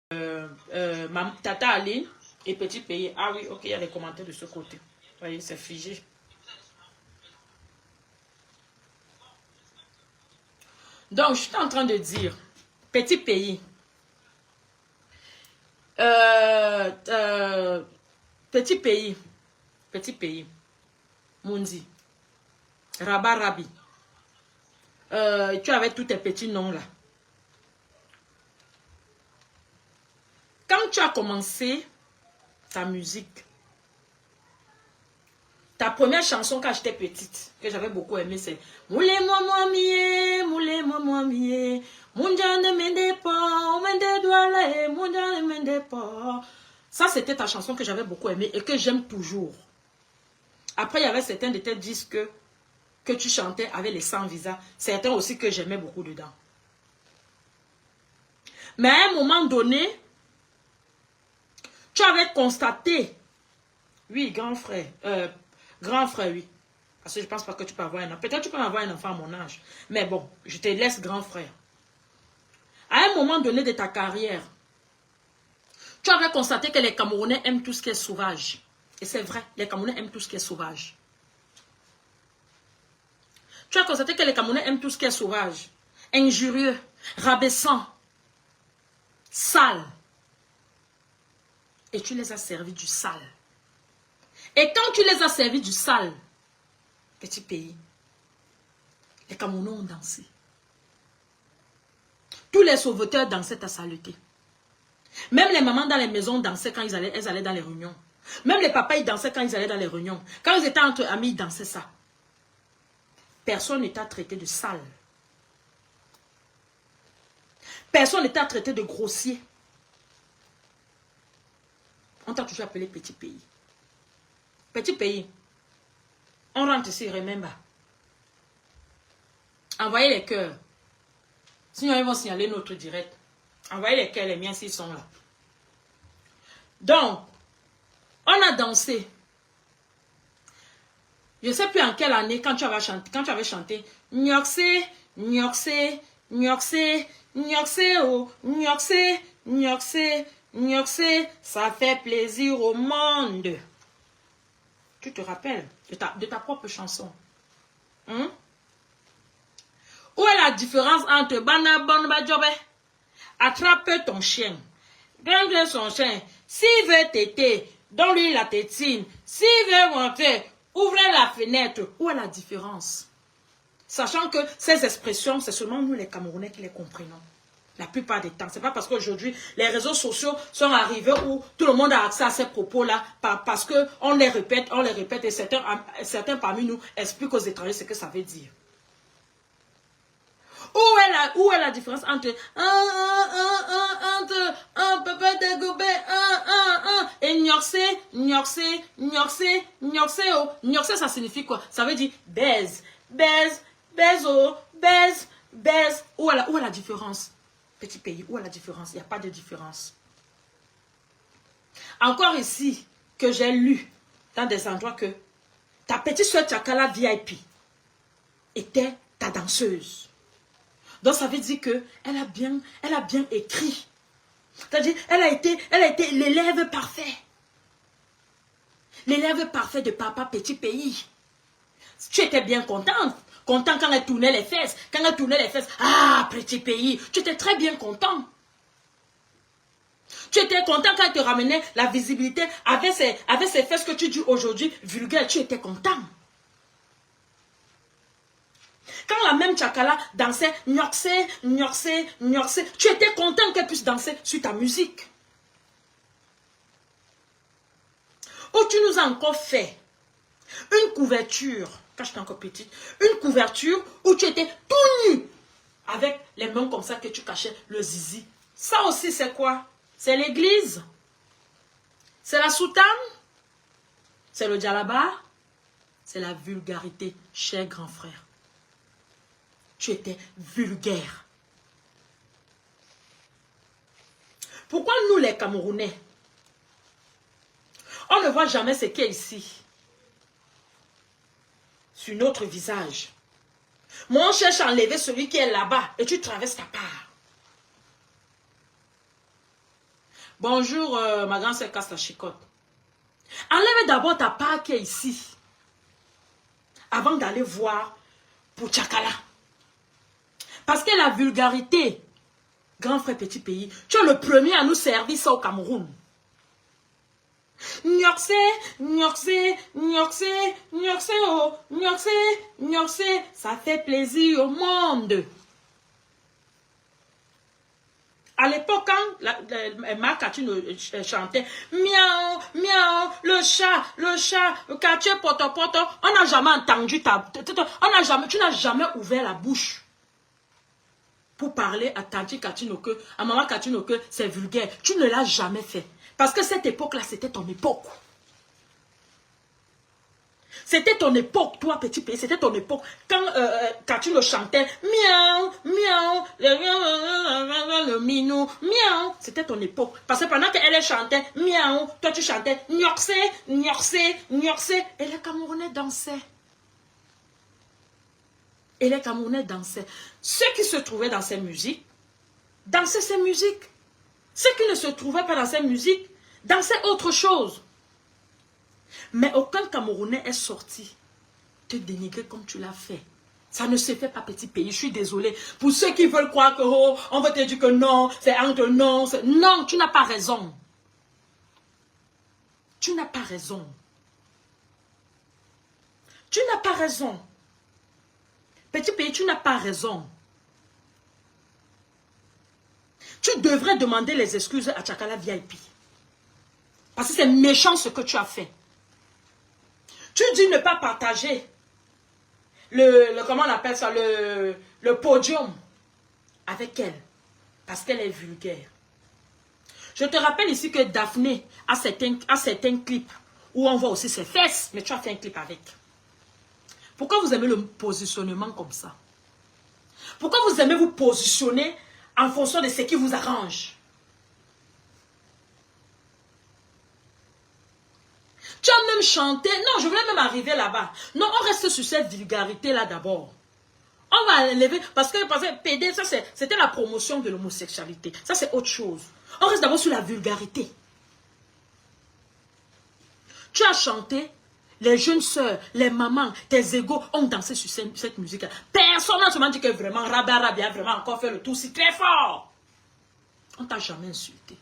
Tata Aline et Petit Pays. Ah oui, ok, il y a des commentaires de ce côté. Vous voyez, c'est figé. Donc, je suis en train de dire, Petit Pays. Petit Pays. Petit Pays. Mundi. Rabat Rabi. Tu avais tous tes petits noms là. Quand tu as commencé ta musique, ta première chanson quand j'étais petite, que j'avais beaucoup aimé, c'est Moulé moi mié, moulé moi mié, Mounja ne mende pas, mende douala, Mounja ne mende pas. Ça, c'était ta chanson que j'avais beaucoup aimé et que j'aime toujours. Après, il y avait certains de tes disques que tu chantais avec les 100 visas. Certains aussi que j'aimais beaucoup dedans. Mais à un moment donné, tu avais constaté, oui, grand frère, oui. Parce que je ne pense pas que tu peux avoir un enfant. Peut-être que tu peux avoir un enfant à mon âge. Mais bon, je te laisse grand frère. À un moment donné de ta carrière, tu avais constaté que les Camerounais aiment tout ce qui est sauvage. Et c'est vrai, les Camerounais aiment tout ce qui est sauvage. Tu as constaté que les Camerounais aiment tout ce qui est sauvage, injurieux, rabaissant, sale. Et tu les as servis du sale. Et quand tu les as servis du sale, Petit Pays, les Camerounais ont dansé. Tous les sauveteurs dansaient ta saleté. Même les mamans dans les maisons dansaient quand elles allaient dans les réunions. Même les papas, ils dansaient quand ils allaient dans les réunions. Quand ils étaient entre amis, ils dansaient ça. Personne ne t'a traité de sale. Personne ne t'a traité de grossier. On t'a toujours appelé Petit Pays. Petit Pays. On rentre ici, remember. Envoyez les cœurs. Sinon, ils vont signaler notre direct. Envoyez les cœurs, les miens s'ils sont là. Donc, on a dansé. Je ne sais plus en quelle année, quand tu avais chanté, Nyokse, Nyokse, Nyokse, Nyokse, oh, Nyokse, Nyokse, Nyokse, ça fait plaisir au monde. Tu te rappelles de ta propre chanson. Hein? Où est la différence entre Bana Bon Badjobe? Attrape ton chien. Donne son chien. S'il veut téter, donne-lui la tétine. S'il veut monter, ouvrez la fenêtre. Où est la différence? Sachant que ces expressions, c'est seulement nous les Camerounais qui les comprenons. La plupart des temps. Ce n'est pas parce qu'aujourd'hui, les réseaux sociaux sont arrivés où tout le monde a accès à ces propos-là, parce qu'on les répète, et certains parmi nous expliquent aux étrangers ce que ça veut dire. Où est la différence entre papa de gobé et Nyokse, Nyokse, Nyokse, Nyokse, oh. Nyokse, ça signifie quoi? Ça veut dire baise, baise, baise, oh, baise, baise. Où est la différence? Petit Pays, où est la différence? Il n'y a pas de différence. Encore ici, que j'ai lu dans des endroits que ta petite soeur Tchakala VIP était ta danseuse. Donc ça veut dire qu'elle a bien écrit. C'est-à-dire, elle a été l'élève parfait. L'élève parfait de papa Petit Pays. Tu étais bien contente. Content quand elle tournait les fesses. Quand elle tournait les fesses, ah, Petit Pays. Tu étais très bien content. Tu étais content quand elle te ramenait la visibilité avec ces fesses que tu dis aujourd'hui vulgaires. Tu étais content. Quand la même Tchakala dansait Nyokse, Nyokse, Nyokse, tu étais content qu'elle puisse danser sur ta musique. Ou tu nous as encore fait une couverture, quand j'étais encore petite, une couverture où tu étais tout nu, avec les mains comme ça que tu cachais le zizi. Ça aussi c'est quoi? C'est l'église? C'est la soutane? C'est le djallaba? C'est la vulgarité, cher grand frère. Tu étais vulgaire. Pourquoi nous les Camerounais, on ne voit jamais ce qui est ici, sur notre visage? Moi, on cherche à enlever celui qui est là-bas et tu traverses ta part. Bonjour, ma grande sœur casse la chicotte. Enlève d'abord ta part qui est ici. Avant d'aller voir pour Tchakala. Parce que la vulgarité, grand frère petit pays, tu es le premier à nous servir ça au Cameroun. Nyokse, nyokse, nyokse, nyokse, oh, nyokse, nyokse, ça fait plaisir au monde. À l'époque, quand Marc Catune chantait miaou, miaou, le chat, Catune poto, poto, on n'a jamais entendu tu n'as jamais ouvert la bouche pour parler à Tanti Katinoke, à Maman Katinoke, c'est vulgaire. Tu ne l'as jamais fait. Parce que cette époque-là, c'était ton époque. C'était ton époque, toi, petit pays, c'était ton époque. Quand tu le chantais, miaou, miaou, le minou, miaou, c'était ton époque. Parce que pendant qu'elle chantait, miaou, toi tu chantais, nyokse, nyokse, nyokse, et les Camerounais dansaient. Et les Camerounais dansaient. Ceux qui se trouvaient dans ces musiques, dansaient ces musiques. Ceux qui ne se trouvaient pas dans ces musiques, dansaient autre chose. Mais aucun Camerounais est sorti te dénigrer comme tu l'as fait. Ça ne se fait pas, petit pays. Je suis désolée. Pour ceux qui veulent croire que, oh, on va te dire que non, c'est entre non. Non, tu n'as pas raison. Tu n'as pas raison. Tu n'as pas raison. Petit pays, tu n'as pas raison. Tu devrais demander les excuses à Tchakala VIP. Parce que c'est méchant ce que tu as fait. Tu dis ne pas partager comment on appelle ça, le podium avec elle. Parce qu'elle est vulgaire. Je te rappelle ici que Daphné a certains clips où on voit aussi ses fesses. Mais tu as fait un clip avec. Pourquoi vous aimez le positionnement comme ça? Pourquoi vous aimez vous positionner en fonction de ce qui vous arrange? Tu as même chanté. Non, je voulais même arriver là-bas. Non, on reste sur cette vulgarité-là d'abord. On va l'élever. Parce que PD, ça c'était la promotion de l'homosexualité. Ça, c'est autre chose. On reste d'abord sur la vulgarité. Tu as chanté. Les jeunes sœurs, les mamans, tes égaux ont dansé sur cette musique-là. Personne n'a seulement dit que vraiment, Rabia a vraiment encore fait le tour si très fort. On ne t'a jamais insulté.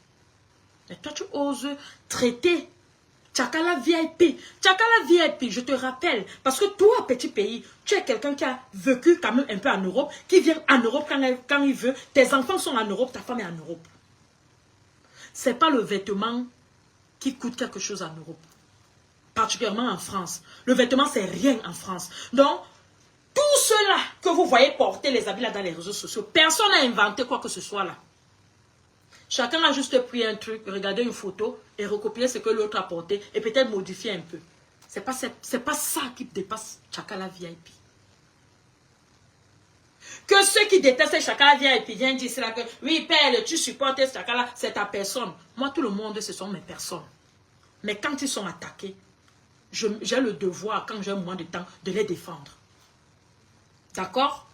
Mais toi, tu oses traiter Tchakala VIP. Tchakala VIP, je te rappelle, parce que toi, petit pays, tu es quelqu'un qui a vécu quand même un peu en Europe, qui vient en Europe quand il veut. Tes enfants sont en Europe, ta femme est en Europe. Ce n'est pas le vêtement qui coûte quelque chose en Europe. Particulièrement en France. Le vêtement, c'est rien en France. Donc, tout cela que vous voyez porter les habits là dans les réseaux sociaux, personne n'a inventé quoi que ce soit là. Chacun a juste pris un truc, regardé une photo et recopié ce que l'autre a porté et peut-être modifié un peu. C'est pas ça qui dépasse Tchakala VIP. Que ceux qui détestent Tchakala VIP viennent dire cela que oui, Père, tu supportes Tchakala, c'est ta personne. Moi, tout le monde, ce sont mes personnes. Mais quand ils sont attaqués, j'ai le devoir, quand j'ai un moment de temps, de les défendre. D'accord?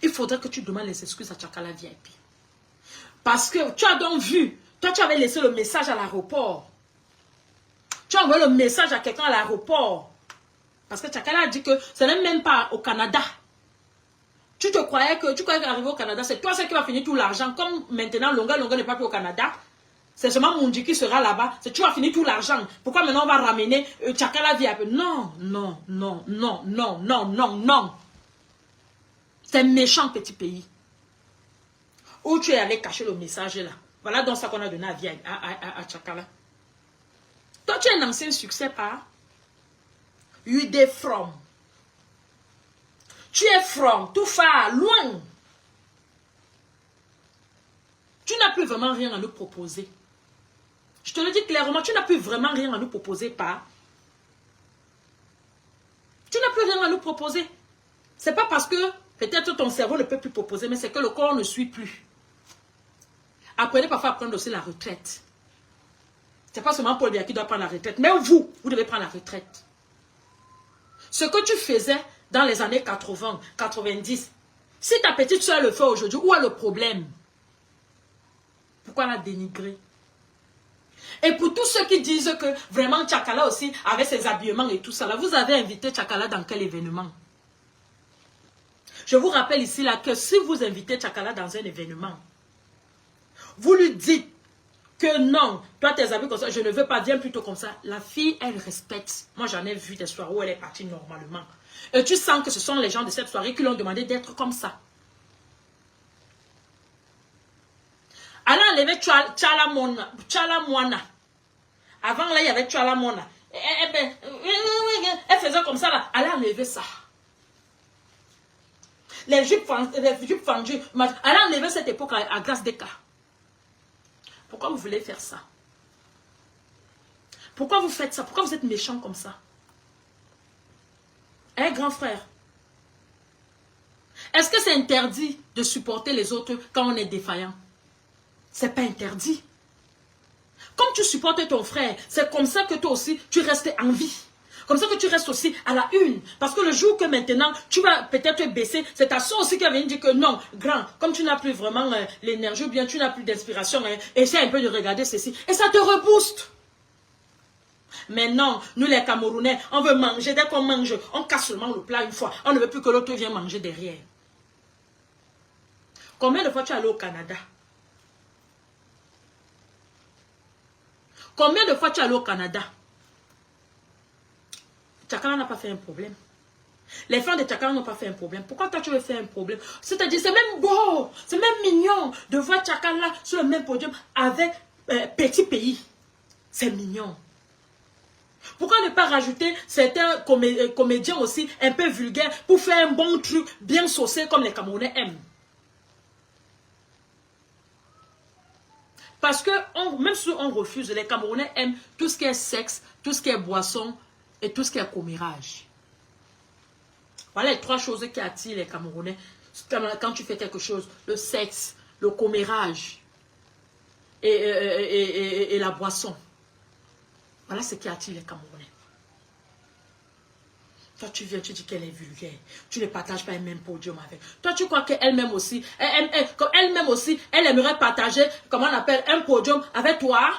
Il faudrait que tu demandes les excuses à Tchakala VIP. Parce que tu as donc vu, toi tu avais laissé le message à l'aéroport. Tu as envoyé le message à quelqu'un à l'aéroport. Parce que Tchakala a dit que ce n'est même pas au Canada. Tu croyais qu'arriver au Canada, c'est toi qui va finir tout l'argent. Comme maintenant, Longa n'est pas plus au Canada. C'est seulement Mundi qui sera là-bas. C'est tu vas finir tout l'argent. Pourquoi maintenant on va ramener Tchakala VIP? Non, non, non, non, non, non, non, non. C'est méchant petit pays. Où tu es allé cacher le message là. Voilà donc ça qu'on a donné à Tchakala. Toi tu es un ancien succès pas? You dey from. Tu es from, tout far, loin. Tu n'as plus vraiment rien à nous proposer. Je te le dis clairement, tu n'as plus vraiment rien à nous proposer, pas. Tu n'as plus rien à nous proposer. C'est pas parce que peut-être ton cerveau ne peut plus proposer, mais c'est que le corps ne suit plus. Apprenez parfois à prendre aussi la retraite. C'est pas seulement Paul Biya qui doit prendre la retraite, mais vous devez prendre la retraite. Ce que tu faisais dans les années 80, 90, si ta petite soeur le fait aujourd'hui, où est le problème? Pourquoi la dénigrer? Et pour tous ceux qui disent que vraiment Tchakala aussi, avec ses habillements et tout ça, là, vous avez invité Tchakala dans quel événement? Je vous rappelle ici là que si vous invitez Tchakala dans un événement, vous lui dites que non, toi tes habits comme ça, je ne veux pas, viens plutôt comme ça. La fille, elle respecte. Moi j'en ai vu des soirées où elle est partie normalement. Et tu sens que ce sont les gens de cette soirée qui lui ont demandé d'être comme ça. Elle a enlevé Tchala Moana. Avant là, il y avait Tchala Moana. Elle faisait comme ça là. Elle a enlevé ça. Les jupes fendues. Elle a enlevé cette époque à grâce des cas. Pourquoi vous voulez faire ça? Pourquoi vous faites ça? Pourquoi vous êtes méchant comme ça? Hein, grand frère? Est-ce que c'est interdit de supporter les autres quand on est défaillant? C'est pas interdit. Comme tu supportes ton frère, c'est comme ça que toi aussi, tu restes en vie. Comme ça que tu restes aussi à la une. Parce que le jour que maintenant, tu vas peut-être baisser, c'est ta soeur aussi qui va venir dire que non, grand, comme tu n'as plus vraiment l'énergie ou bien tu n'as plus d'inspiration, essaie un peu de regarder ceci. Et ça te rebooste. Mais non, nous les Camerounais, on veut manger. Dès qu'on mange, on casse seulement le plat une fois. On ne veut plus que l'autre vienne manger derrière. Combien de fois tu es allé au Canada? Combien de fois tu es allé au Canada? Tchakala n'a pas fait un problème. Les femmes de Tchakala n'ont pas fait un problème. Pourquoi toi tu veux faire un problème? C'est-à-dire, c'est même beau, c'est même mignon de voir Tchakala sur le même podium avec Petit Pays. C'est mignon. Pourquoi ne pas rajouter certains comédiens aussi un peu vulgaires pour faire un bon truc bien saucé comme les Camerounais aiment? Parce que même si on refuse, les Camerounais aiment tout ce qui est sexe, tout ce qui est boisson et tout ce qui est commérage. Voilà les trois choses qui attirent les Camerounais quand tu fais quelque chose. Le sexe, le commérage et la boisson. Voilà ce qui attire les Camerounais. Toi, tu viens, tu dis qu'elle est vulgaire. Tu ne partages pas un même podium avec. Toi, tu crois qu'elle-même aussi, elle aimerait partager, comment on appelle, un podium avec toi?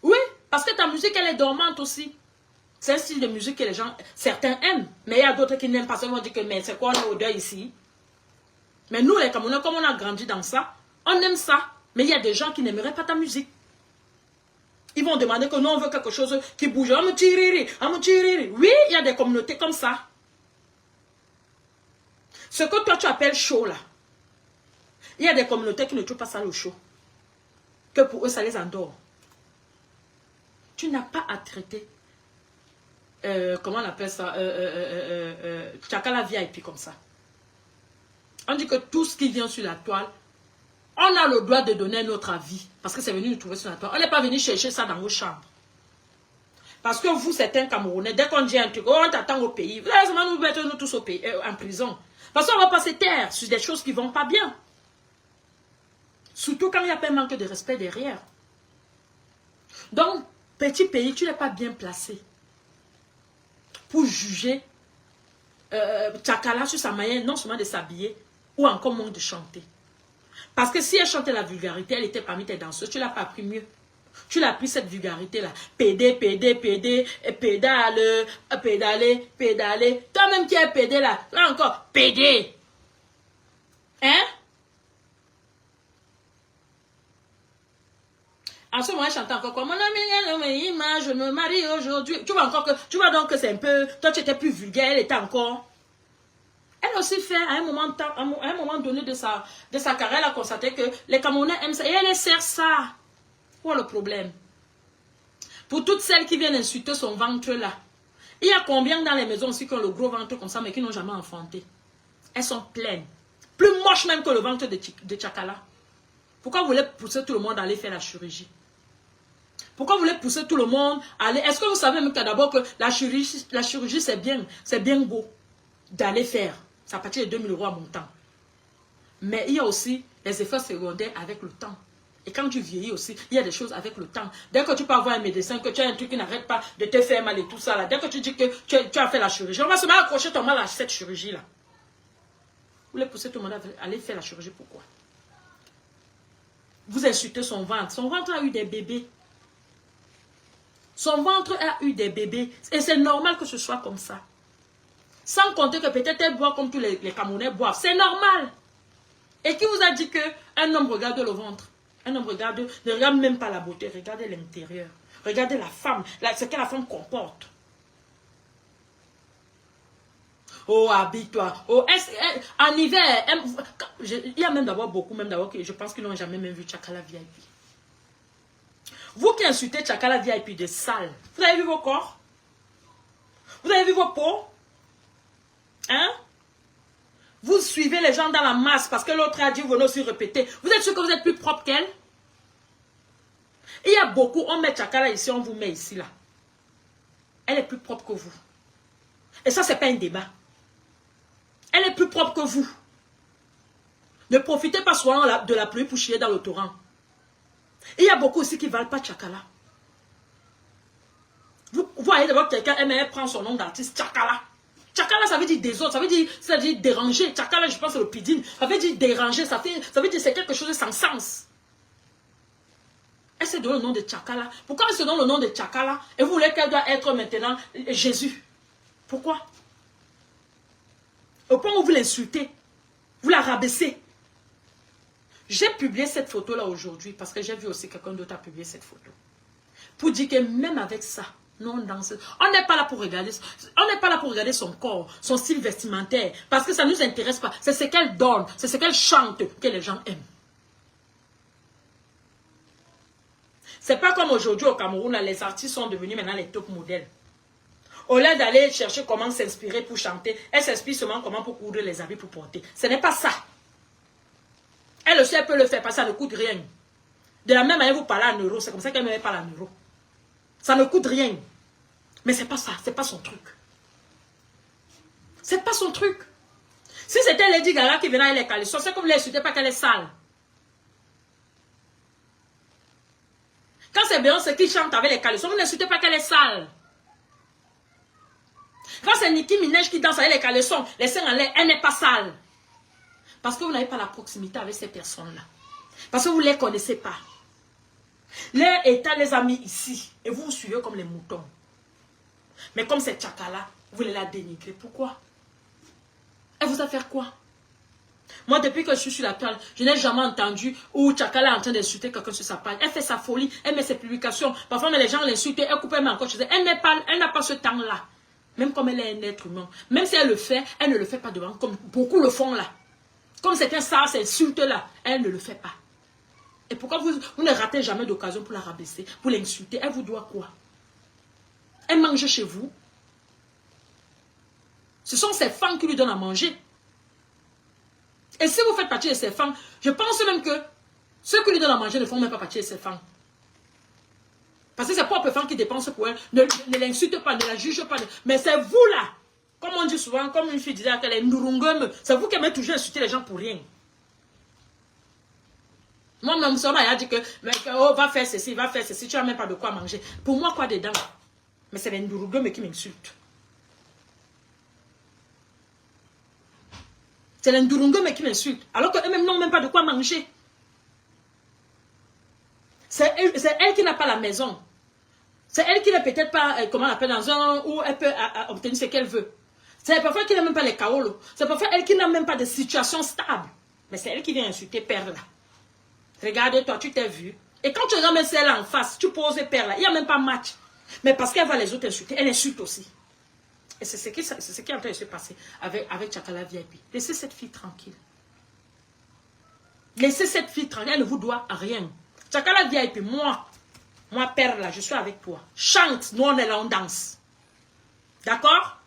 Oui, parce que ta musique, elle est dormante aussi. C'est un style de musique que les gens, certains aiment. Mais il y a d'autres qui n'aiment pas. Ils vont dire que, mais c'est quoi l'odeur ici? Mais nous, les Camerounais, comme on a grandi dans ça, on aime ça. Mais il y a des gens qui n'aimeraient pas ta musique. Ils vont demander que nous, on veut quelque chose qui bouge. Oui, il y a des communautés comme ça. Ce que toi, tu appelles chaud, là. Il y a des communautés qui ne trouvent pas ça le chaud. Que pour eux, ça les endort. Tu n'as pas à traiter, comment on appelle ça, Tchakala VIP comme ça. On dit que tout ce qui vient sur la toile, on a le droit de donner notre avis. Parce que c'est venu nous trouver sur la toile. On n'est pas venu chercher ça dans vos chambres. Parce que vous, certains Camerounais, dès qu'on dit un truc, on t'attend au pays. Vous allez nous mettre nous tous au pays, en prison. Parce qu'on va passer terre sur des choses qui ne vont pas bien. Surtout quand il n'y a pas un manque de respect derrière. Donc, Petit Pays, tu n'es pas bien placé pour juger Tchakala sur sa manière non seulement de s'habiller ou encore moins de chanter. Parce que si elle chantait la vulgarité, elle était parmi tes danseuses, tu ne l'as pas appris mieux. Tu l'as pris cette vulgarité-là. Pédé, pédale, pédaler. Toi-même qui es pédé là, là encore, pédé. Hein? En ce moment, elle chante encore quoi? Mon ami, je me marie aujourd'hui. Tu vois donc que c'est un peu... Toi, tu étais plus vulgaire, elle était encore... Elle aussi fait, à un moment donné de sa carrière, elle a constaté que les Camerounais aiment ça. Et elle sert ça. Quoi le problème? Pour toutes celles qui viennent insulter son ventre là, il y a combien dans les maisons aussi qui ont le gros ventre comme ça, mais qui n'ont jamais enfanté? Elles sont pleines. Plus moches même que le ventre de Tchakala. Pourquoi vous voulez pousser tout le monde à aller faire la chirurgie? Pourquoi vous voulez pousser tout le monde à aller... Est-ce que vous savez même que d'abord que la chirurgie c'est bien beau d'aller faire. Ça partir de 2000 € à mon temps. Mais il y a aussi les effets secondaires avec le temps. Et quand tu vieillis aussi, il y a des choses avec le temps. Dès que tu peux avoir un médecin, que tu as un truc qui n'arrête pas de te faire mal et tout ça, là, dès que tu dis que tu as fait la chirurgie, on va se mettre à accrocher ton mal à cette chirurgie-là. Vous voulez pousser tout le monde à aller faire la chirurgie, pourquoi? Vous insultez son ventre. Son ventre a eu des bébés. Son ventre a eu des bébés. Et c'est normal que ce soit comme ça. Sans compter que peut-être elle boit comme tous les Camerounais boivent. C'est normal. Et qui vous a dit qu'un homme regarde le ventre? Un homme ne regarde même pas la beauté. Regardez l'intérieur. Regardez la femme. Ce que la femme comporte. Oh, habille-toi. Oh, en hiver, il y a même d'abord beaucoup, je pense qu'ils n'ont jamais même vu Tchakala VIP. Vous qui insultez Tchakala VIP de sale, vous avez vu vos corps? Vous avez vu vos peaux? Hein? Vous suivez les gens dans la masse parce que l'autre a dit, vous venez aussi répéter. Vous êtes sûr que vous êtes plus propre qu'elle? Il y a beaucoup, on met Tchakala ici, on vous met ici, là. Elle est plus propre que vous. Et ça, c'est pas un débat. Elle est plus propre que vous. Ne profitez pas souvent de la pluie pour chier dans le torrent. Il y a beaucoup aussi qui ne valent pas Tchakala. Vous voyez d'abord quelqu'un, elle prend son nom d'artiste, Tchakala. Tchakala, ça veut dire des autres, ça veut dire déranger. Tchakala, je pense c'est le pidine. Ça veut dire déranger, ça veut dire c'est quelque chose de sans sens. Elle se donne le nom de Tchakala. Pourquoi elle se donne le nom de Tchakala? Et vous voulez qu'elle doit être maintenant Jésus? Pourquoi? Au point où vous l'insultez, vous la rabaissez. J'ai publié cette photo-là aujourd'hui parce que j'ai vu aussi quelqu'un d'autre a publié cette photo. Pour dire que même avec ça, nous on danse. On n'est pas là pour regarder. On n'est pas là pour regarder son corps, son style vestimentaire. Parce que ça ne nous intéresse pas. C'est ce qu'elle donne, c'est ce qu'elle chante que les gens aiment. C'est pas comme aujourd'hui au Cameroun, là, les artistes sont devenus maintenant les top modèles. Au lieu d'aller chercher comment s'inspirer pour chanter, elle s'inspire seulement comment pour coudre les habits pour porter. Ce n'est pas ça. Elle aussi, elle peut le faire parce que ça ne coûte rien. De la même manière, vous parlez en euros, c'est comme ça qu'elle me parle en euros. Ça ne coûte rien. Mais c'est pas ça, c'est pas son truc. C'est pas son truc. Si c'était Lady Gaga qui venait avec les caleçons, c'est comme vous l'insultez pas qu'elle est sale. Quand c'est Beyoncé qui chante avec les caleçons, vous n'insultez pas qu'elle est sale. Quand c'est Nicki Minaj qui danse avec les caleçons, les seins en l'air, elle n'est pas sale. Parce que vous n'avez pas la proximité avec ces personnes-là. Parce que vous ne les connaissez pas. Leur état les a mis ici. Et vous vous suivez comme les moutons. Mais comme c'est Tchakala, vous voulez la dénigrer. Pourquoi? Elle vous a fait quoi? Moi, depuis que je suis sur la toile, je n'ai jamais entendu où Tchakala est en train d'insulter quelqu'un sur sa page. Elle fait sa folie, elle met ses publications. Parfois, mais les gens l'insultent, elle coupe, elle met encore chez elle. Elle n'a pas ce temps-là. Même comme elle est un être humain. Même si elle le fait, elle ne le fait pas devant, comme beaucoup le font là. Comme c'est un ça, c'est insulte là, elle ne le fait pas. Et pourquoi vous ne ratez jamais d'occasion pour la rabaisser, pour l'insulter? Elle vous doit quoi? Elle mange chez vous. Ce sont ses femmes qui lui donnent à manger. Et si vous faites partie de ses femmes, je pense même que ceux qui lui donnent à manger ne font même pas partie de ses femmes. Parce que c'est ses propres femmes qui dépensent pour elle. Ne l'insulte pas, ne la juge pas. Mais c'est vous là. Comme on dit souvent, comme une fille disait qu'elle est Ndurungum, c'est vous qui aimez toujours insulter les gens pour rien. Moi, même ça m'a dit que oh, va faire ceci, tu n'as même pas de quoi manger. Pour moi, quoi dedans? Mais c'est les Ndurungum qui m'insultent. C'est les Ndurungum qui m'insultent. Alors qu'eux-mêmes n'ont même pas de quoi manger. C'est elle qui n'a pas la maison. C'est elle qui n'est peut-être pas, comment on appelle, dans un où elle peut obtenir ce qu'elle veut. C'est parfois elle qui n'a même pas les kaolos. C'est parfois elle qui n'a même pas de situation stable. Mais c'est elle qui vient insulter Père là. Regarde toi, tu t'es vu. Et quand tu regardes celle en face, tu poses Père là. Il n'y a même pas match. Mais parce qu'elle va les autres insulter, elle insulte aussi. Et c'est ce qui est en train de se passer avec Tchakala VIP. Laissez cette fille tranquille. Laissez cette fille tranquille. Elle ne vous doit rien. Tchakala VIP, moi, Père là, je suis avec toi. Chante, nous on est là, on danse. D'accord?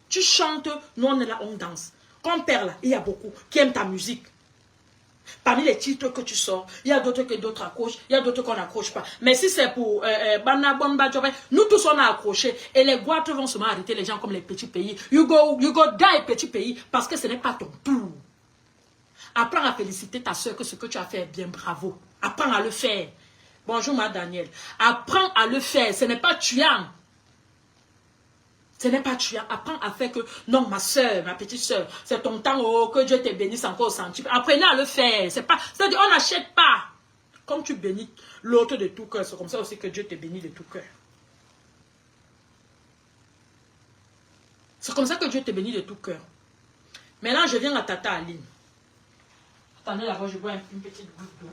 Tu chantes, nous on est là, on danse. Comme Père là, il y a beaucoup qui aiment ta musique. Parmi les titres que tu sors, il y a d'autres que d'autres accrochent, il y a d'autres qu'on n'accroche pas. Mais si c'est pour Bana Bomba Jobe, nous tous on a accroché. Et les Guatres vont seulement arrêter les gens comme les petits pays. You go die, petit pays, parce que ce n'est pas ton tour. Apprends à féliciter ta soeur que ce que tu as fait est bien, bravo. Apprends à le faire. Bonjour, ma Daniel. Apprends à le faire, ce n'est pas tuant. Ce n'est pas tuant. Apprends à faire que, non, ma soeur, ma petite soeur, c'est ton temps, oh, que Dieu te bénisse encore au centime. Apprenez à le faire. C'est pas, c'est-à-dire, on n'achète pas. Comme tu bénis l'autre de tout cœur, c'est comme ça aussi que Dieu te bénit de tout cœur. C'est comme ça que Dieu te bénit de tout cœur. Maintenant, je viens à Tata Aline. Attendez là-bas, je bois une petite goutte d'eau.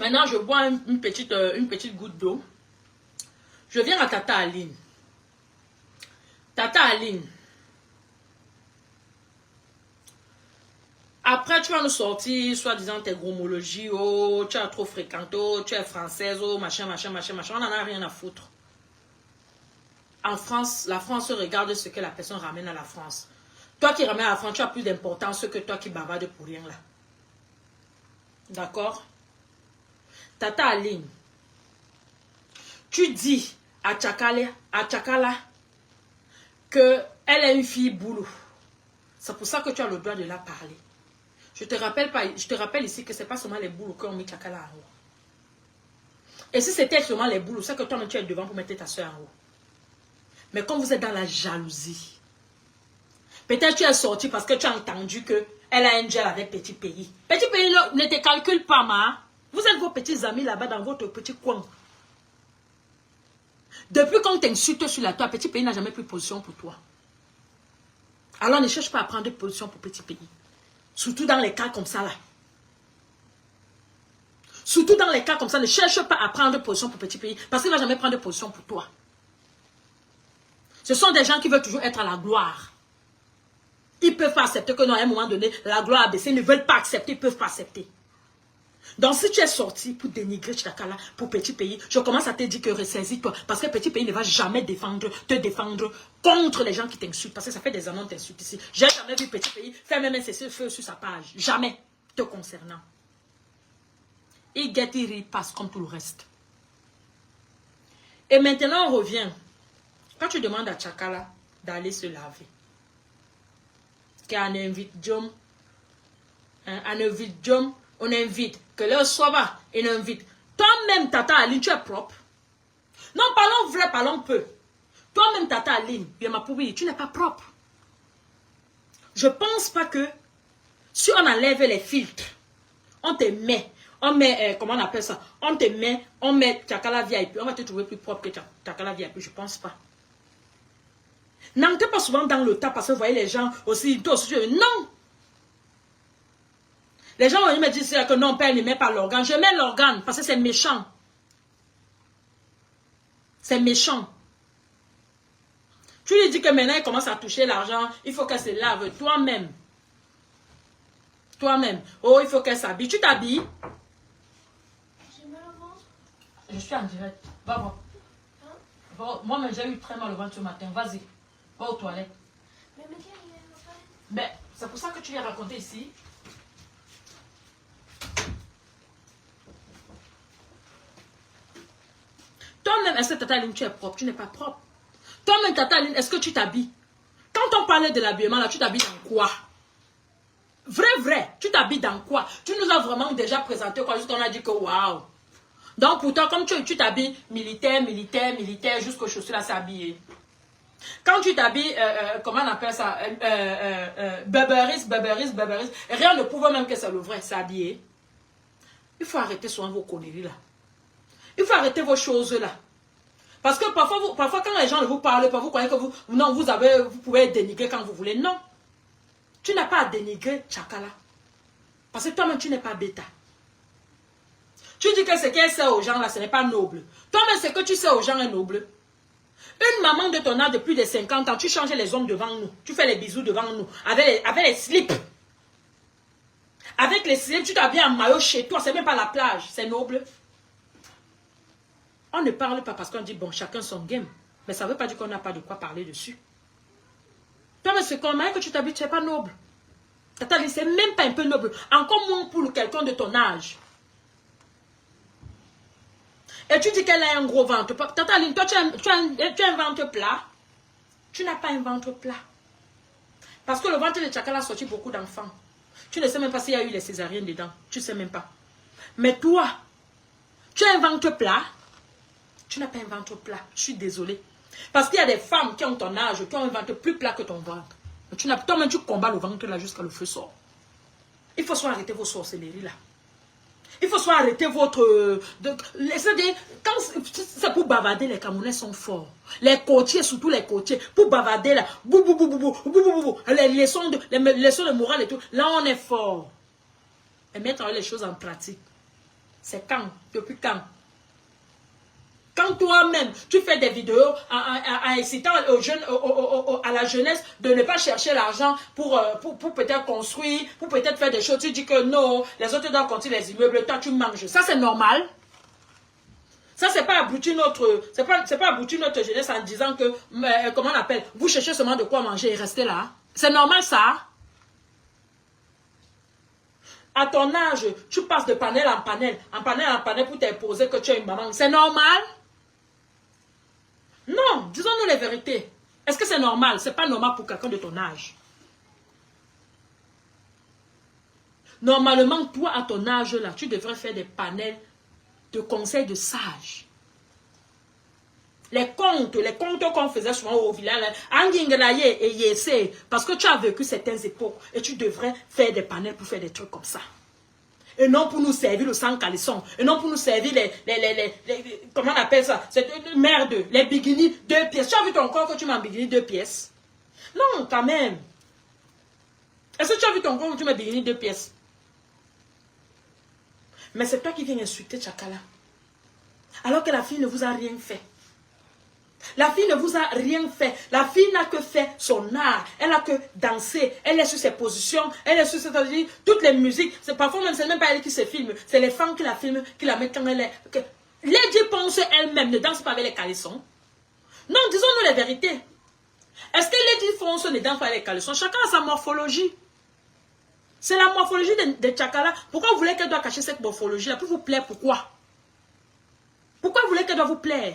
Maintenant, je bois une petite goutte d'eau. Je viens à Tata Aline. Tata Aline. Après, tu vas nous sortir, soi-disant, tes gromologies, oh, tu as trop fréquenté, oh, tu es française, oh, machin, machin, machin, machin. On n'en a rien à foutre. En France, la France regarde ce que la personne ramène à la France. Toi qui ramènes à la France, tu as plus d'importance que toi qui bavarde pour rien là. D'accord? Tata Aline, tu dis à Tchakala qu'elle est une fille boulot. C'est pour ça que tu as le droit de la parler. Je te rappelle ici que ce n'est pas seulement les boulots qui ont mis Tchakala en haut. Et si c'était seulement les boulots, c'est que toi-même tu es devant pour mettre ta soeur en haut. Mais comme vous êtes dans la jalousie, peut-être tu es sorti parce que tu as entendu qu'elle a un gel avec Petit Pays. Petit Pays ne te calcule pas, ma. Vous êtes vos petits amis là-bas dans votre petit coin. Depuis qu'on t'insulte sur la toile, Petit Pays n'a jamais pris position pour toi. Alors ne cherche pas à prendre position pour Petit Pays. Surtout dans les cas comme ça là. Surtout dans les cas comme ça, ne cherche pas à prendre position pour Petit Pays. Parce qu'il ne va jamais prendre position pour toi. Ce sont des gens qui veulent toujours être à la gloire. Ils ne peuvent pas accepter que non, à un moment donné, la gloire a baissé. Ils ne veulent pas accepter, ils ne peuvent pas accepter. Donc si tu es sorti pour dénigrer Tchakala, pour Petit Pays, je commence à te dire que ressaisis-toi. Parce que Petit Pays ne va jamais te défendre contre les gens qui t'insultent. Parce que ça fait des années qu'on t'insulte ici. J'ai jamais vu Petit Pays faire même un cessez-le-feu sur sa page. Jamais te concernant. Il guette, il passe comme tout le reste. Et maintenant on revient. Quand tu demandes à Tchakala d'aller se laver, qu'on invite Jom, on invite, que le soir, on invite. Toi-même, Tata Aline, tu es propre. Non, parlons vrai, parlons peu. Toi-même, Tata Aline, tu n'es pas propre. Je ne pense pas que si on enlève les filtres, on te met, comment on appelle ça? On te met, on met Tchakala VIP, on va te trouver plus propre que Tchakala VIP, je ne pense pas. N'entrez pas souvent dans le tas parce que vous voyez les gens aussi, non! Les gens vont me dire que non, père ne met pas l'organe. Je mets l'organe parce que c'est méchant. C'est méchant. Tu lui dis que maintenant il commence à toucher l'argent, il faut qu'elle se lave toi-même. Toi-même. Oh, il faut qu'elle s'habille. Tu t'habilles? J'ai mal au ventre. Je suis en direct. Va voir. Hein? Moi-même, j'ai eu très mal au ventre ce matin. Vas-y. Va aux toilettes. Mais Miguel, il est au toilette. Ben, c'est pour ça que tu viens raconter ici. Toi-même, est-ce que Tata Aline, tu es propre? Tu n'es pas propre. Toi-même, Tata Aline, est-ce que tu t'habilles? Quand on parlait de l'habillement, là, tu t'habilles dans quoi? Vrai, tu t'habilles dans quoi? Tu nous as vraiment déjà présenté quoi? Juste on a dit que waouh. Donc pour toi, comme tu t'habilles militaire, jusqu'aux chaussures là, c'est habillé. Quand tu t'habilles, comment on appelle ça? Beberis, rien ne prouve même que c'est le vrai, c'est habillé. Il faut arrêter souvent vos conneries là. Il faut arrêter vos choses là. Parce que parfois quand les gens ne vous parlent pas, vous croyez que vous pouvez dénigrer quand vous voulez. Non. Tu n'as pas à dénigrer Tchakala. Parce que toi-même, tu n'es pas bêta. Tu dis que ce qu'elle sait aux gens là, ce n'est pas noble. Toi-même, ce que tu sais aux gens est noble. Une maman de ton âge de plus de 50 ans, tu changes les hommes devant nous. Tu fais les bisous devant nous. Avec les slips. Avec les slips, tu t'habilles en maillot chez toi. C'est même pas la plage. C'est noble. On ne parle pas parce qu'on dit, bon, chacun son game. Mais ça ne veut pas dire qu'on n'a pas de quoi parler dessus. Toi, mais c'est comme que tu t'habilles, tu n'es pas noble. Tata Aline, c'est même pas un peu noble. Encore moins pour quelqu'un de ton âge. Et tu dis qu'elle a un gros ventre. Tata Aline, toi, tu as un ventre plat. Tu n'as pas un ventre plat. Parce que le ventre de Tchakala a sorti beaucoup d'enfants. Tu ne sais même pas s'il y a eu les césariennes dedans. Tu ne sais même pas. Mais toi, tu as un ventre plat. Tu n'as pas un ventre plat. Je suis désolée. Parce qu'il y a des femmes qui ont ton âge, qui ont un ventre plus plat que ton ventre. Toi-même, tu combats le ventre là jusqu'à le feu sort. Il faut soit arrêter vos sorcelleries là. Il faut soit arrêter votre... Quand c'est pour bavarder, les Camerounais sont forts. Les côtiers, surtout les côtiers, pour bavarder là, les leçons de morale et tout, là on est fort. Et mettre les choses en pratique. C'est quand? Depuis quand? Quand toi-même, tu fais des vidéos en incitant aux jeunes, à la jeunesse de ne pas chercher l'argent pour peut-être construire, pour peut-être faire des choses, tu dis que non, les autres doivent construire les immeubles, toi tu manges. Ça c'est normal. Ça c'est pas aboutir notre jeunesse en disant que, comment on appelle, vous cherchez seulement de quoi manger et restez là. C'est normal ça. À ton âge, tu passes de panel en panel pour t'imposer que tu es une maman. C'est normal. Non, disons-nous les vérités. Est-ce que c'est normal? Ce n'est pas normal pour quelqu'un de ton âge. Normalement, toi, à ton âge, là, tu devrais faire des panels de conseils de sages. Les contes qu'on faisait souvent au village, et Yessé, parce que tu as vécu certaines époques et tu devrais faire des panels pour faire des trucs comme ça. Et non pour nous servir le sang caleçon. Et non pour nous servir comment on appelle ça? Cette merde, les bikinis 2 pièces. Tu as vu ton corps que tu mets en bikini 2 pièces? Non, quand même. Est-ce que tu as vu ton corps que tu mets en bikini 2 pièces? Mais c'est toi qui viens insulter Tchakala. Alors que la fille ne vous a rien fait. La fille ne vous a rien fait. La fille n'a que fait son art. Elle n'a que dansé. Elle est sur ses positions. Elle est sur toutes les musiques. Parfois même, c'est même pas elle qui se filme. C'est les femmes qui la filment, qui la mettent quand elle est... Lady Ponce elle-même ne danse pas avec les caleçons. Non, disons-nous la vérité. Est-ce que Lady Ponce ne danse pas avec les caleçons? Chacun a sa morphologie. C'est la morphologie de Tchakala. Pourquoi vous voulez qu'elle doit cacher cette morphologie-là? Pour vous plaire, pourquoi? Pourquoi vous voulez qu'elle doit vous plaire?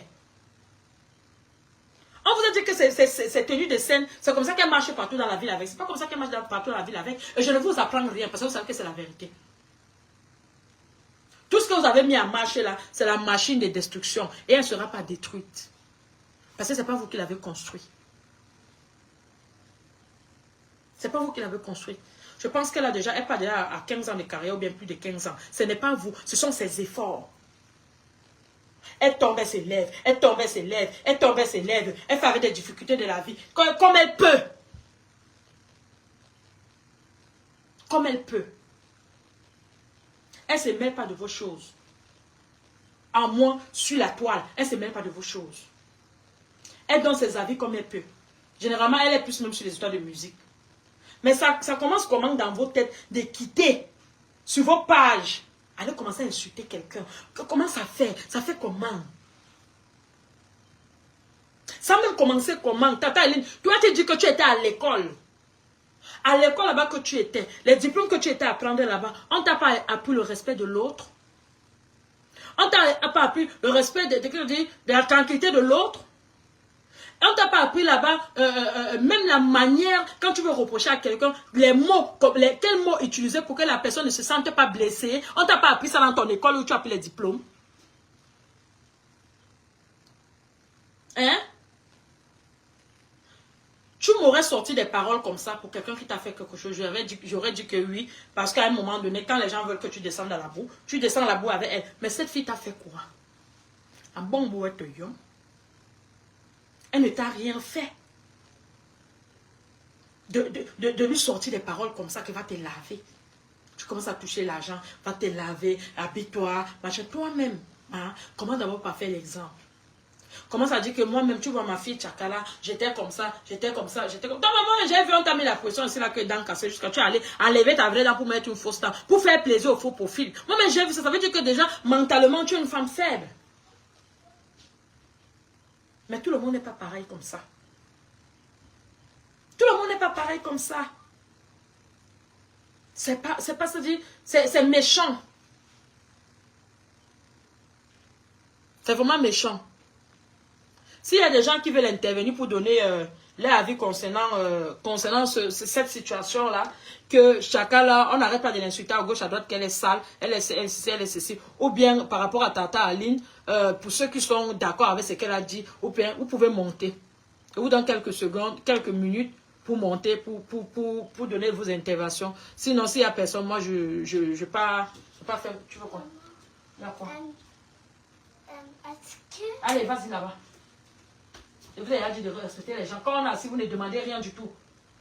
On vous a dit que c'est tenue de scène, c'est comme ça qu'elle marche partout dans la ville avec. C'est pas comme ça qu'elle marche partout dans la ville avec. Et je ne vous apprends rien parce que vous savez que c'est la vérité. Tout ce que vous avez mis en marche là, c'est la machine de destruction. Et elle ne sera pas détruite. Parce que ce n'est pas vous qui l'avez construit. Ce n'est pas vous qui l'avez construit. Je pense qu'elle part déjà à 15 ans de carrière ou bien plus de 15 ans. Ce n'est pas vous, ce sont ses efforts. Elle tombe, elle s'élève, elle tombe, elle s'élève, elle tombe, elle s'élève, elle fait avec des difficultés de la vie, comme elle peut. Comme elle peut. Elle ne se mêle pas de vos choses. En moins, sur la toile, elle ne se mêle pas de vos choses. Elle donne ses avis comme elle peut. Généralement, elle est plus même sur les histoires de musique. Mais ça commence comment dans vos têtes de quitter sur vos pages. Allez commencer à insulter quelqu'un. Comment ça fait? Ça fait comment? Ça a même commencé comment? Tata Eline, toi tu dis que tu étais à l'école. À l'école là-bas que tu étais. Les diplômes que tu étais à prendre là-bas. On t'a pas appris le respect de l'autre. On t'a pas appris le respect de la tranquillité de l'autre. On t'a pas appris là-bas, même la manière, quand tu veux reprocher à quelqu'un, les mots, quels mots utiliser pour que la personne ne se sente pas blessée. On t'a pas appris ça dans ton école où tu as pris les diplômes. Hein? Tu m'aurais sorti des paroles comme ça pour quelqu'un qui t'a fait quelque chose. J'aurais dit que oui, parce qu'à un moment donné, quand les gens veulent que tu descendes dans la boue, tu descends dans la boue avec elle. Mais cette fille t'a fait quoi? Un bon bout, elle te yon. Elle ne t'a rien fait. De lui sortir des paroles comme ça qui va te laver. Tu commences à toucher l'argent, va te laver, habille-toi, machin. Toi-même, hein, comment d'abord pas faire l'exemple? Commence à dire que moi-même, tu vois ma fille Tchakala, j'étais comme ça, j'étais comme ça, j'étais comme ça. Maman, j'ai vu, on t'a mis la pression ici là que dents cassées jusqu'à tu es allé enlever ta vraie dent pour mettre une fausse dent, pour faire plaisir au faux profil. Moi-même, j'ai vu ça, ça veut dire que déjà, mentalement, tu es une femme faible. Mais tout le monde n'est pas pareil comme ça. Tout le monde n'est pas pareil comme ça. C'est pas ça dire, c'est méchant. C'est vraiment méchant. S'il y a des gens qui veulent intervenir pour donner leur avis concernant, cette situation-là, que chacun là, on n'arrête pas de l'insulter à gauche, à droite, qu'elle est sale, elle est ceci, elle est ceci. Ou bien par rapport à Tata Aline, pour ceux qui sont d'accord avec ce qu'elle a dit, ou bien vous pouvez monter. Je vous donne quelques secondes, quelques minutes pour monter, pour donner vos interventions. Sinon, s'il n'y a personne, moi, je ne pas faire. Tu veux quoi? D'accord. Allez, vas-y là-bas. Je vous ai déjà dit de respecter les gens. Quand on est assis, vous ne demandez rien du tout.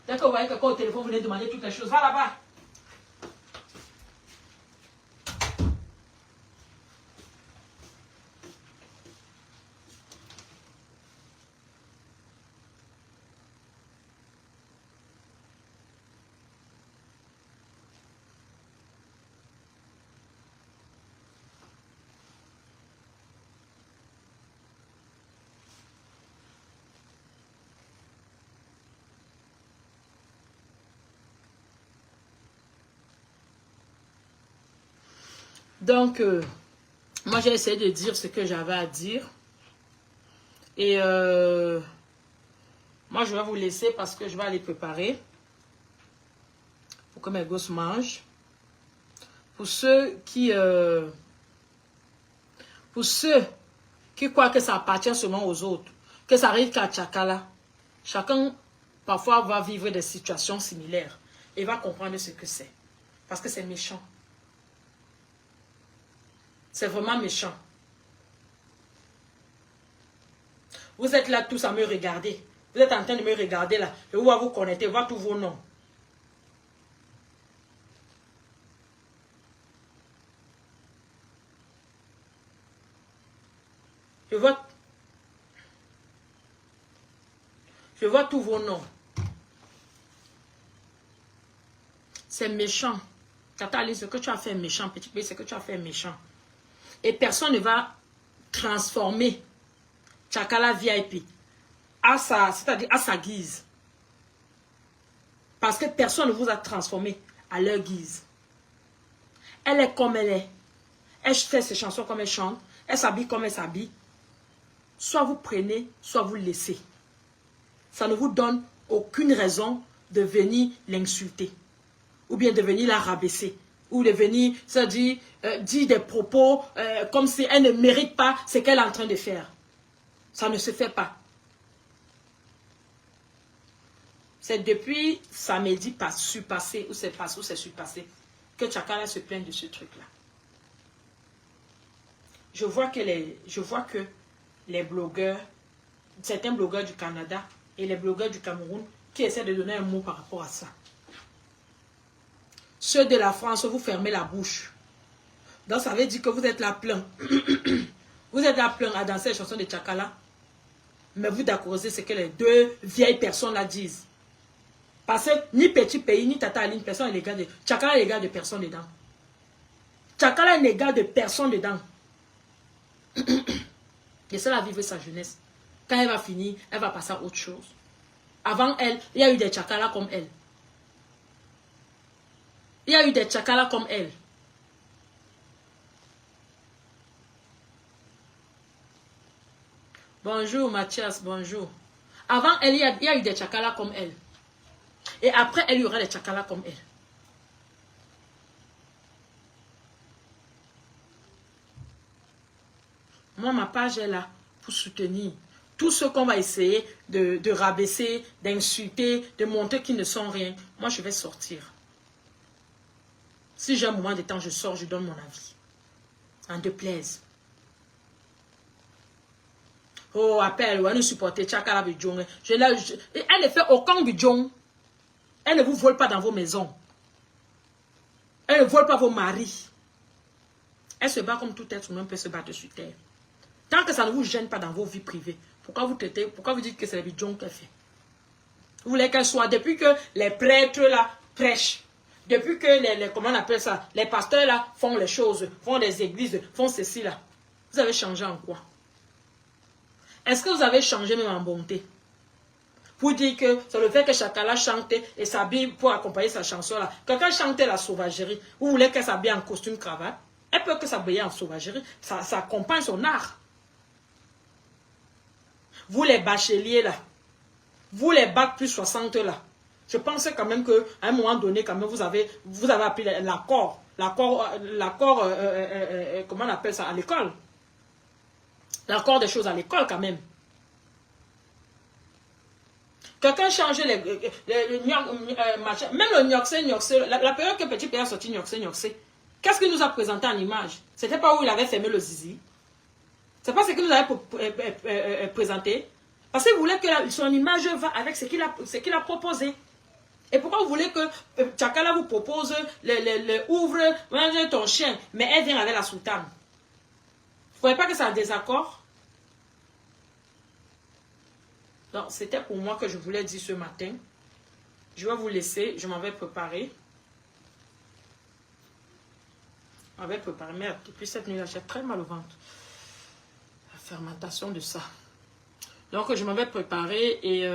Dès que vous voyez quelqu'un au téléphone, vous venez demander toutes les choses. Va là-bas. Donc, moi, j'ai essayé de dire ce que j'avais à dire. Et moi, je vais vous laisser parce que je vais aller préparer pour que mes gosses mangent. Pour ceux qui croient que ça appartient seulement aux autres, que ça arrive qu'à Tchakala, chacun, parfois, va vivre des situations similaires et va comprendre ce que c'est. Parce que c'est méchant. C'est vraiment méchant. Vous êtes là tous à me regarder. Vous êtes en train de me regarder là. Je vois vous connecter, voir tous vos noms. Je vois tous vos noms. C'est méchant. Tata Ali, ce que tu as fait est méchant. Petit pays, ce que tu as fait est méchant. Et personne ne va transformer Tchakala VIP c'est-à-dire à sa guise. Parce que personne ne vous a transformé à leur guise. Elle est comme elle est. Elle fait ses chansons comme elle chante. Elle s'habille comme elle s'habille. Soit vous prenez, soit vous laissez. Ça ne vous donne aucune raison de venir l'insulter. Ou bien de venir la rabaisser. Ou de venir, c'est-à-dire, dire des propos comme si elle ne mérite pas ce qu'elle est en train de faire. Ça ne se fait pas. C'est depuis samedi passé, ou c'est surpassé, que Tchakala se plaint de ce truc-là. Je vois que les blogueurs, certains blogueurs du Canada et les blogueurs du Cameroun, qui essaient de donner un mot par rapport à ça. Ceux de la France, vous fermez la bouche. Donc ça veut dire que vous êtes là plein. Vous êtes là plein à danser les chansons de Tchakala. Mais vous d'accord, c'est ce que les deux vieilles personnes là disent. Parce que ni Petit Pays, ni Tata Aline, personne n'est l'égal de... Tchakala est l'égal de personne dedans. Tchakala est l'égal de personne dedans. Et cela a vivre sa jeunesse. Quand elle va finir, elle va passer à autre chose. Avant elle, il y a eu des Tchakala comme elle. Il y a eu des Tchakala comme elle. Bonjour Mathias, bonjour. Avant elle, il y a eu des Tchakala comme elle. Et après, elle y aura des Tchakala comme elle. Moi, ma page est là pour soutenir tout ce qu'on va essayer de rabaisser, d'insulter, de montrer qu'ils ne sont rien. Moi, je vais sortir. Si j'ai un moment de temps, je sors, je donne mon avis. En deux plaise. Oh, appelle, ouais, nous supporter Tchakala Bidjong. Elle ne fait aucun Bidjong. Elle ne vous vole pas dans vos maisons. Elle ne vole pas vos maris. Elle se bat comme tout être humain peut se battre sur terre. Tant que ça ne vous gêne pas dans vos vies privées, pourquoi vous dites que c'est les bidjons qu'elle fait? Vous voulez qu'elle soit, depuis que les prêtres là prêchent, depuis que comment on appelle ça, les pasteurs là font les choses, font des églises, font ceci là, vous avez changé en quoi? Est-ce que vous avez changé même en bonté? Pour dire que c'est le fait que Tchakala chante et s'habille pour accompagner sa chanson là. Quelqu'un chantait la sauvagerie, vous voulez qu'elle s'habille en costume cravate? Elle peut que s'habiller en sauvagerie, ça accompagne son art. Vous les bacheliers là, Vous les bac plus 60 là. Je pensais quand même qu'à un moment donné, quand même, vous avez appris l'accord. Comment on appelle ça à l'école? L'accord des choses à l'école quand même. Quelqu'un change même le Nyoxé, la période que Petit Père a sorti Nyoxé, qu'est-ce qu'il nous a présenté en image? C'était pas où il avait fermé le zizi. C'est pas ce qu'il nous avait présenté. Parce qu'il voulait que son image va avec ce qu'il a proposé. Et pourquoi vous voulez que Tchakala vous propose ouvre, mange ton chien, mais elle vient avec la soutane? Vous ne voyez pas que c'est un désaccord? Donc, c'était pour moi que je voulais dire ce matin. Je vais vous laisser, je m'en vais préparer. Je m'en vais préparer, mais depuis cette nuit-là, j'ai très mal au ventre. La fermentation de ça. Donc, je m'en vais préparer et...